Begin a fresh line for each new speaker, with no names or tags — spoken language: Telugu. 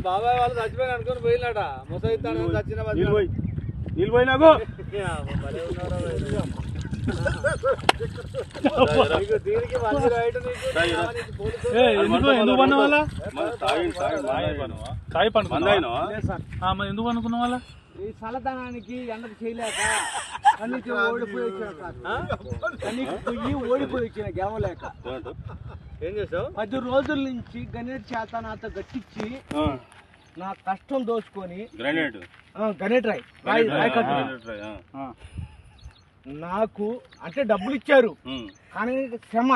బాబాయ్ వాళ్ళు చచ్చిపోయిన అనుకుని పోయినాడ ముసైతాను చచ్చిన
నిలిపోయినాకు
ఎందుకు పన్న వాళ్ళ ఎందుకు అనుకున్న వాళ్ళ
ఈ చల్లదనానికి ఎండకు చేయలేక కన్నీకి ఓడిపోయి వచ్చిన గెవలేక ఏం చేసావు 10 రోజుల నుంచి గణేట్ చేత నాతో గట్టించి నా కష్టం దోచుకొని గణేట్ రాయ్ నాకు అంటే డబ్బులు ఇచ్చారు కానీ శ్రమ